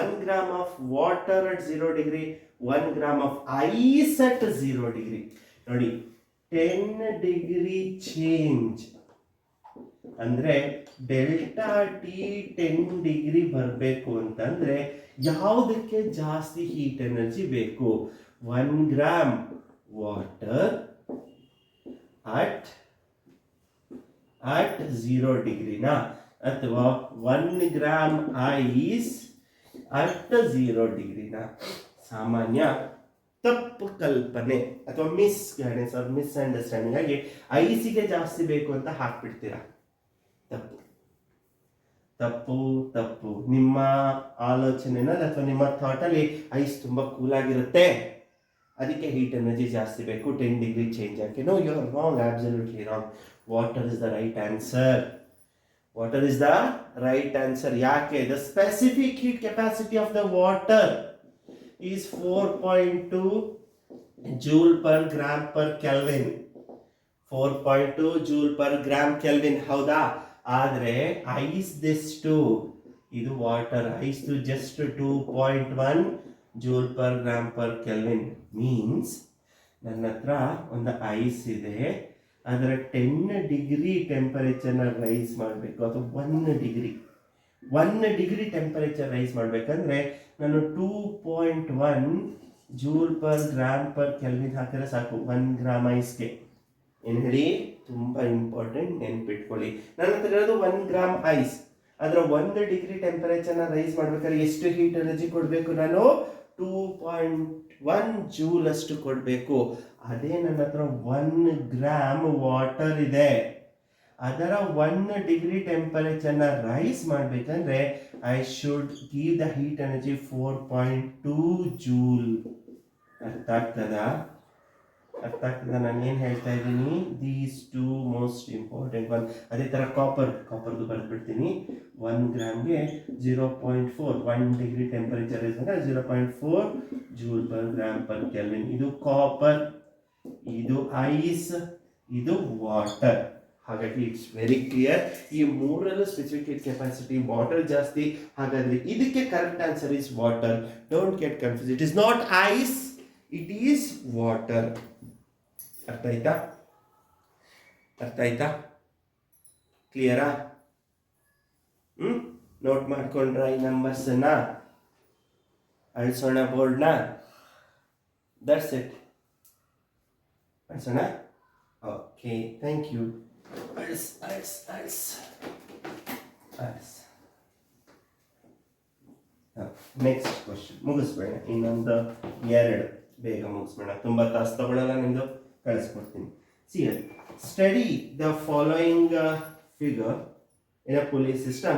1 gram of water at 0 degree, 1 gram of ice at 0 degree. ನೋಡಿ 10 degree change ಅಂದ್ರೆ ಡೆಲ್ಟಾ ಟಿ 10 degree ಬರಬೇಕು ಅಂತಂದ್ರೆ ಯಾವುದಕ್ಕೆ ಜಾಸ್ತಿ ಹೀಟ್ ಎನರ್ಜಿ ಬೇಕು? 1 gram ವಾಟರ್ at 0 degree ನಾ, ಅಥವಾ 1 gram ಐಸ್ at 0 degree ನಾ? ಸಾಮಾನ್ಯ ತಪ್ಪು ಕಲ್ಪನೆ ಅಥವಾ misguidance or misunderstanding ಆಗಿ ಐಸಿಗೆ ಜಾಸ್ತಿ ಬೇಕು ಅಂತ ಹಾಕ್ಬಿಡ್ತೀರಾ. ತಪ್ಪು. ನಿಮ್ಮ ಆಲೋಚನೆನಲ್ಲಿ ಅಥವಾ ನಿಮ್ಮ ಥಾಟ್ ಅಲ್ಲಿ ಐಸ್ ತುಂಬಾ ಕೂಲ್ ಆಗಿರುತ್ತೆ, ಅದಕ್ಕೆ ಹೀಟ್ ಎನರ್ಜಿ ಜಾಸ್ತಿ ಬೇಕು 10 degree ಚೇಂಜ್ ಆಗಿ. No, you are wrong, absolutely wrong. Water is the right answer. ಯಾಕೆ? The specific heat capacity of the water is 4.2 joule per gram per Kelvin. 4.2 joule per gram Kelvin. ಹೌದಾ? ಆದ್ರೆ ಐಸ್ ದೆಷ್ಟು? ಇದು water. Ice just 2.1 joule per gram per Kelvin. Means ನನ್ನ ಹತ್ರ ಒಂದು ಐಸ್ ಇದೆ, ಅದರ 10 degree ಟೆಂಪರೇಚರ್ನ ರೈಸ್ ಮಾಡಬೇಕು, ಅಥವಾ 1 degree ಟೆಂಪರೇಚರ್ ರೈಸ್ ಮಾಡಬೇಕಂದ್ರೆ ನಾನು 2.1 ಜೂಲ್ ಪರ್ ಗ್ರಾಮ್ ಪರ್ ಕೆಲ್ವಿನ್ ಹಾಕಿದ್ರೆ ಸಾಕು 1 ಗ್ರಾಮ್ ಐಸ್ಗೆ. ಏನು ಹೇಳಿ? ತುಂಬ ಇಂಪಾರ್ಟೆಂಟ್, ನೆನ್ಪಿಟ್ಕೊಳ್ಳಿ. ನನ್ನ ಹತ್ರ ಇರೋದು 1 ಗ್ರಾಮ್ ಐಸ್. ಅದರ 1 ಡಿಗ್ರಿ ಟೆಂಪರೇಚರ್ನ ರೈಸ್ ಮಾಡ್ಬೇಕಾದ್ರೆ ಎಷ್ಟು ಹೀಟ್ ಎನರ್ಜಿ ಕೊಡಬೇಕು? ನಾನು 2.1 ಜೂಲ್ ಅಷ್ಟು ಕೊಡಬೇಕು. ಅದೇ ನನ್ನ ಹತ್ರ 1 ಗ್ರಾಮ್ ವಾಟರ್ ಇದೆ. ಅದರ 1 ಡಿಗ್ರಿ ಟೆಂಪರೇಚರ್ನ ರೈಸ್ ಮಾಡಬೇಕಂದ್ರೆ I should give the heat energy 4.2 ಜೂಲ್. ಅರ್ಥ ಆಗ್ತದಾ? ನಾನು ಏನು ಹೇಳ್ತಾ ಇದ್ದೀನಿ? These two most important one. ಅದೇ ಥರ ಕಾಪರ್ದು ಬರೆದ್ಬಿಡ್ತೀನಿ. 1 ಗ್ರಾಮ್ಗೆ 0.4, 1 ಡಿಗ್ರಿ ಟೆಂಪರೇಚರ್ ಇದ್ದರೆ 0.4 joule per gram per kelvin. ಇದು ಕಾಪರ್, ಇದು ಐಸ್, ಇದು ವಾಟರ್. ಹಾಗಾಗಿ ಇಟ್ಸ್ ವೆರಿ ಕ್ಲಿಯರ್. ಈ ಮೂರಲ್ಲೂ ಸ್ಪೆಸಿಫಿಕ್ ಹೀಟ್ ಕೆಪಾಸಿಟಿ ವಾಟರ್ ಜಾಸ್ತಿ. ಹಾಗಾದ್ರೆ ಇದಕ್ಕೆ correct answer is water. Don't get confuse. It is not ice, it is water. ಅರ್ಥ ಆಯ್ತಾ? ಕ್ಲಿಯರಾ? ನೋಟ್ ಮಾಡ್ಕೊಂಡ್ರ ಈ ನಂಬರ್ಸನ್ನ? ಅಳಿಸೋಣ ಬೋರ್ಡ್ನ. That's it. ಅಳಿಸೋಣ. Okay, thank you. Next question ಮುಗಿಸ್ಬೇಡ, ಇನ್ನೊಂದು 2 ಬೇಗ ಮುಗಿಸ್ಬೇಡ. ತುಂಬ ತಾಸು ತಗೊಳ್ಳಲ್ಲ ನಿಂದು, ಕಳಿಸ್ಕೊಡ್ತೀನಿ. Study the following figure in a pulley system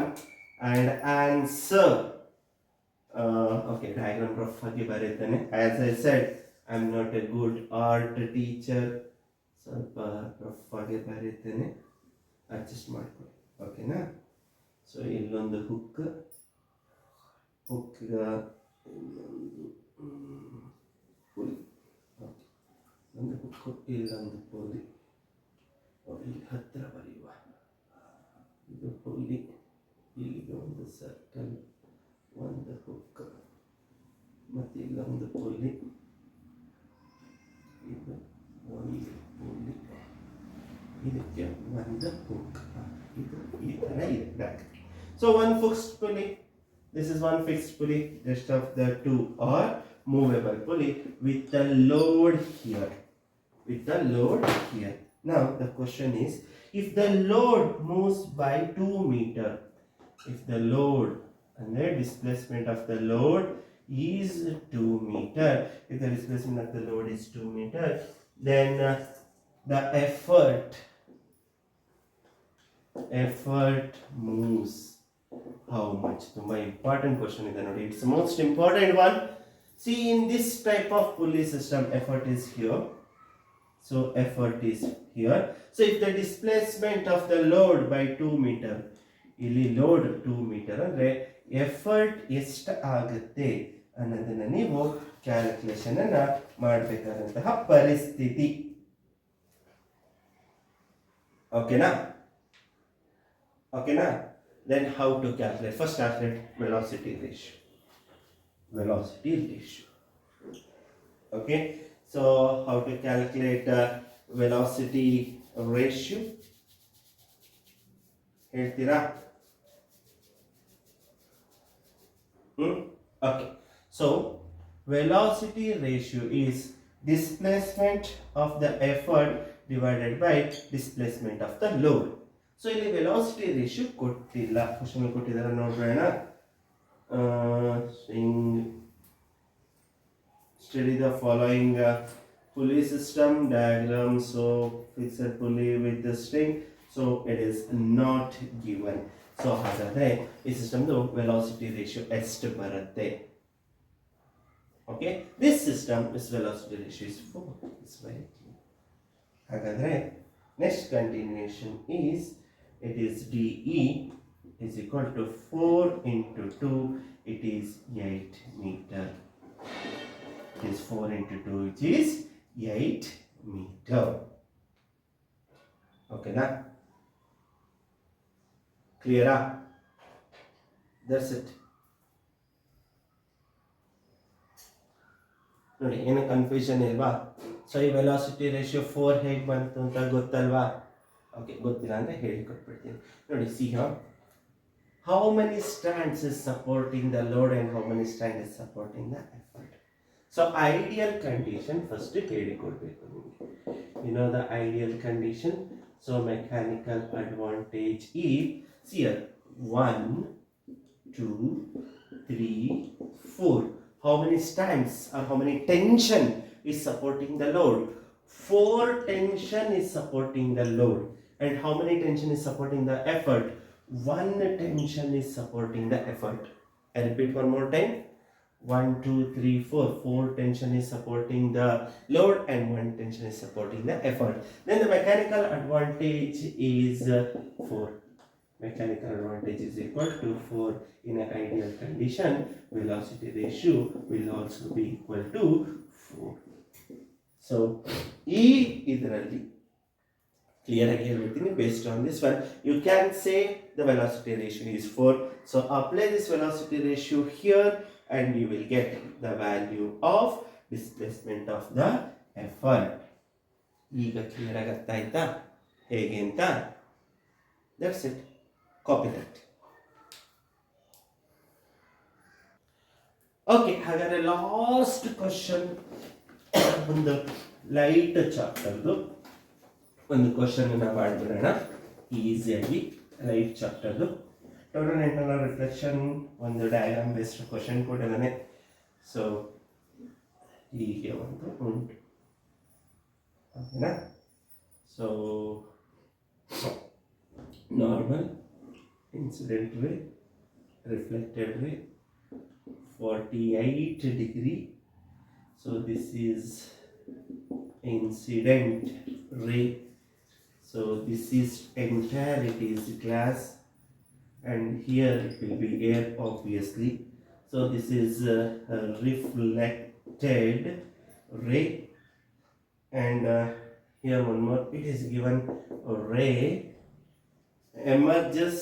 and answer. Okay, diagram rough ಆಗಿ ಬರೀತಾನೆ. As I said, I am not a good art teacher. ಸ್ವಲ್ಪ ರಫ್ ಆಗಿ ಬರೀತೇನೆ, ಅಡ್ಜಸ್ಟ್ ಮಾಡ್ಕೊಳ್ಳಿ. ಓಕೆನಾ? ಸೊ ಇಲ್ಲೊಂದು ಹುಕ್, ಇಲ್ಲೊಂದು ಪುಲಿ. ಓಕೆ, ಒಂದು ಹುಕ್ಕು, ಇಲ್ಲೊಂದು ಪುಲಿ. ಇಲ್ಲಿ ಹತ್ತಿರ ಬರೆಯುವ. ಇದು ಪುಲಿ, ಇಲ್ಲಿಗೆ ಒಂದು ಸರ್ಕಲ್, ಒಂದು ಹುಕ್, ಮತ್ತು ಇಲ್ಲೊಂದು ಪುಲಿ. ಇದು ಒಂದು ಪುಲಿ, ಇದಕ್ಕೆ ಒಂದು ಹುಕ್. ಇದು ಈ ಥರ ಇದೆ back. So one fixed pulley, this is one fixed pulley. Rest of the two are movable pulley with the load here. Now the question is, if the load moves by 2 meter, if the load and the displacement of the load is 2 meter, if the displacement of the load is 2 meter, then the effort moves how much? Tumba important question ide nodi. It's the most important one. See, in this type of pulley system, effort is here. So effort is here. So if the displacement of the load by 2 meter, ಇಲ್ಲಿ load 2 meter ಅಂದ್ರೆ ಎಫರ್ಟ್ ಎಷ್ಟು ಆಗುತ್ತೆ ಅನ್ನೋದನ್ನ ನೀವು ಕ್ಯಾಲ್ಕುಲೇಷನ್ ಅನ್ನ ಮಾಡಬೇಕಾದಂತಹ ಪರಿಸ್ಥಿತಿ. ಓಕೆನಾ? Then how to calculate? First calculate velocity ratio. Okay, so how to calculate velocity ratio? ಹೇಳ್ತೀರಾ? Okay, so velocity ratio is displacement of the effort divided by displacement of the load. So ಇಲ್ಲಿ ವೆಲಾಸಿಟಿ ರೇಷಿಯೋ ಕೊಟ್ಟಿಲ್ಲ. ಕ್ವಶನ್ ಕೊಟ್ಟಿದ್ದಾರೆ, ನೋಡೋಣ. Study the following pulley system diagram. So fixed pulley with the string. So it is not given. So ಹಾಗಾದ್ರೆ ಈ ಸಿಸ್ಟಮ್ದು ವೆಲಾಸಿಟಿ ರೇಷಿಯೋ ಎಷ್ಟು ಬರುತ್ತೆ? Okay, this system is velocity ratio is 4. It's very clear. ಹಾಗಾದ್ರೆ next continuation is, it is DE is equal to 4 into 2, it is 8 meter. It is 4 into 2, which is 8 meter. Okay, na? Clear? That's it. ನೋಡಿ, ಏನು ಕನ್ಫ್ಯೂಷನ್ ಇಲ್ವಾ? ಸೊ ಈ ವೆಲಾಸಿಟಿ ರೇಷಿಯೋ 4 ಹೇಗೆ ಬಂತು ಅಂತ ಗೊತ್ತಲ್ವಾ? ಓಕೆ, ಗೊತ್ತಿಲ್ಲ ಅಂದರೆ ಹೇಳಿಕೊಟ್ಬಿಡ್ತೀನಿ. ನೋಡಿ, see how many stands is supporting the load and how many stand is supporting the effort. So ideal condition first ಹೇಳಿಕೊಡ್ಬೇಕು ನಿಮಗೆ. You know the ideal condition. So mechanical advantage is, see here, 1, 2, 3, 4. How many times or how many tension is supporting the load? 4 tension is supporting the load. And how many tension is supporting the effort? 1 tension is supporting the effort. I repeat one more time. 1, 2, 3, 4. 4 tension is supporting the load and 1 tension is supporting the effort. Then the mechanical advantage is 4. Mechanical advantage is equal to 4 in an ideal condition. Velocity ratio will also be equal to 4. So, ಇದರಲ್ಲಿ clear ಆಗಿ ಹೇಳ್ಬಿಡ್ತೀನಿ. Based on this one, you can say the velocity ratio is 4. So apply this velocity ratio here and you will get the value of displacement of the effort. ಈಗ ಕ್ಲಿಯರ್ ಆಗಿ ಅರ್ಥ ಆಯ್ತಾ ಹೇಗೆ ಅಂತ? That's it. Copy that. Okay, ಹಾಗಾದ್ರೆ ಲಾಸ್ಟ್ ಕ್ವಶನ್, ಒಂದು ಲೈಟ್ ಚಾಪ್ಟರ್ದು ಒಂದು ಕ್ವಶನ್ ಮಾಡಿಬಿಡೋಣ ಈಸಿಯಾಗಿ. ಲೈಟ್ ಚಾಪ್ಟರ್ದು ಟೋಟಲ್ ಇಂಟರ್ನಲ್ ರಿಫ್ಲೆಕ್ಷನ್ ಒಂದು ಡಯಾಗ್ರಾಮ್ ಬೇಸ್ಡ್ ಕ್ವಶನ್ ಕೊಟ್ಟಿದ್ದಾನೆ. ಸೊ ಹೀಗೆ ಒಂದು ಉಂಟು, ಓಕೆನಾ? So normal, incident ray, reflected ray, 48 degree. So this is incident ray. So this is entire, it is glass, and here it will be air obviously. So this is a reflected ray, and here one more, it is given a ray emerges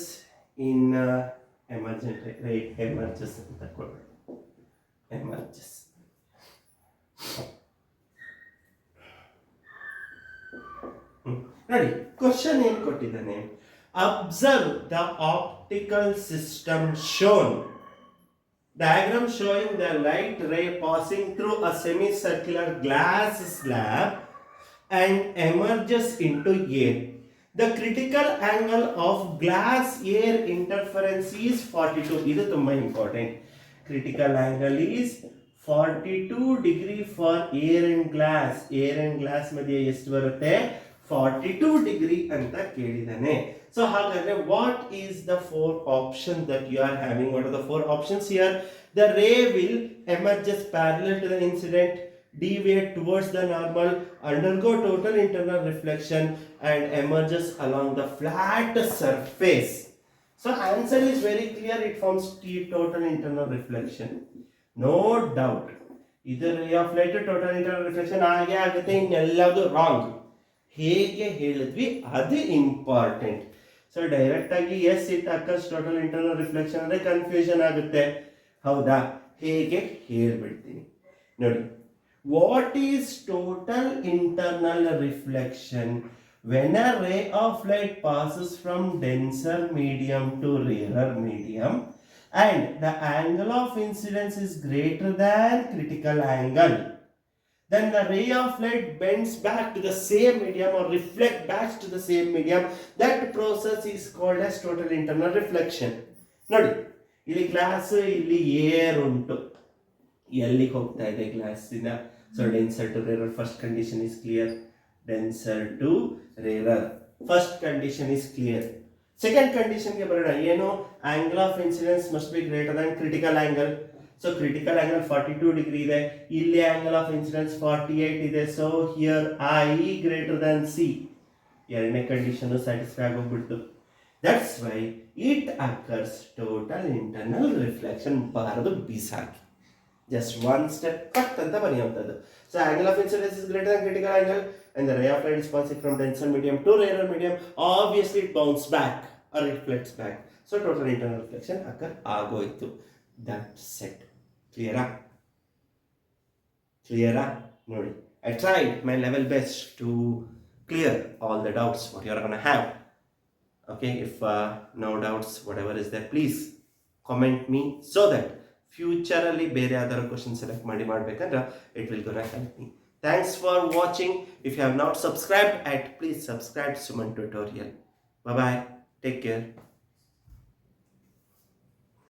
in emergent ray, right? Emerges ಅಂತ ಕೊಡೋಣ, emerges. ನೋಡಿ ಕ್ವಶನ್ ಏನ್ ಕೊಟ್ಟಿದ್ದಾನೆ? Observe the optical system shown. Diagram showing the light ray passing through a semicircular glass slab and emerges into air. The critical angle of glass air interference is 42. ಇದು ತುಂಬಾ important. Critical angle is 42 degree for air and glass. Air and glass ಮಧ್ಯೆ ಎಷ್ಟು ಬರುತ್ತೆ? 42 degree ಅಂತ ಕೇಳಿದಾನೆ. So ಹಾಗಾದ್ರೆ what is the 4 options that you are having? What are the 4 options here? The ray will emerges parallel to the incident, deviate towards the normal, undergo total internal reflection and emerges along the flat surface. So answer is very clear, it forms total internal reflection. No doubt. Either ray of light total internal reflection ಆಗೆ ಆಗುತ್ತೆ, ಇನ್ನೆಲ್ಲದು ರಾಂಗ್. ಹೇಗೆ ಹೇಳಿದ್ವಿ ಅದು ಇಂಪಾರ್ಟೆಂಟ್. ಸೊ ಡೈರೆಕ್ಟ್ ಆಗಿ as it occurs total internal reflection ಅಂದ್ರೆ ಕನ್ಫ್ಯೂಷನ್ ಆಗುತ್ತೆ, ಹೌದಾ? ಹೇಗೆ ಹೇಳ್ಬಿಡ್ತೀನಿ ನೋಡಿ. What is total internal reflection? When a ray of light passes from denser medium to rarer medium and the angle of incidence is greater than critical angle, then the ray of light bends back to the same medium or reflect back to the same medium. That process is called as total internal reflection. ನೋಡಿ ಇಲ್ಲಿ ಗ್ಲಾಸ್, ಇಲ್ಲಿ ಏರ್ ಉಂಟು, ಎಲ್ಲಿಗೆ ಹೋಗ್ತಾ ಇದೆ ಗ್ಲಾಸಿನ? So denser to rarer, first condition is clear. Denser to rarer, first condition is clear. Second ಕಂಡೀಷನ್ಗೆ ಬರೋಣ. ಏನು? Angle of incidence must be greater than critical angle. So critical angle 42 degree ಇದೆ, ಇಲ್ಲಿ ಆಂಗಲ್ ಆಫ್ ಇನ್ಸಿಡೆನ್ಸ್ 48 ಇದೆ. So here i greater than c. ಎರಡನೇ ಕಂಡೀಷನ್ ಸ್ಯಾಟಿಸ್ಫೈ ಆಗೋಗ್ಬಿಡ್ತು. That's why it occurs total internal reflection. ಬಾರದು ಬಿಸಾಕಿ, ಜಸ್ಟ್ ಒನ್ ಸ್ಟೆಪ್ ಕಟ್ ಅಂತ ಬರೆಯುವಂಥದ್ದು. So angle of incidence is greater than critical angle and the ray of light is passing from denser medium to rarer medium. Obviously it bounces back or reflects back. So total internal reflection occur agoytu. That's it. Clear? Nodi, I tried my level best to clear all the doubts what you are going to have. Okay, if no doubts whatever is there, please comment me so that future alli bere yadara question select ಮಾಡಿ ಮಾಡಬೇಕಂದ್ರೆ it will gonna help me. Thanks for watching. If you have not subscribed, please subscribe to Suman Tutorial. Bye bye. Take care.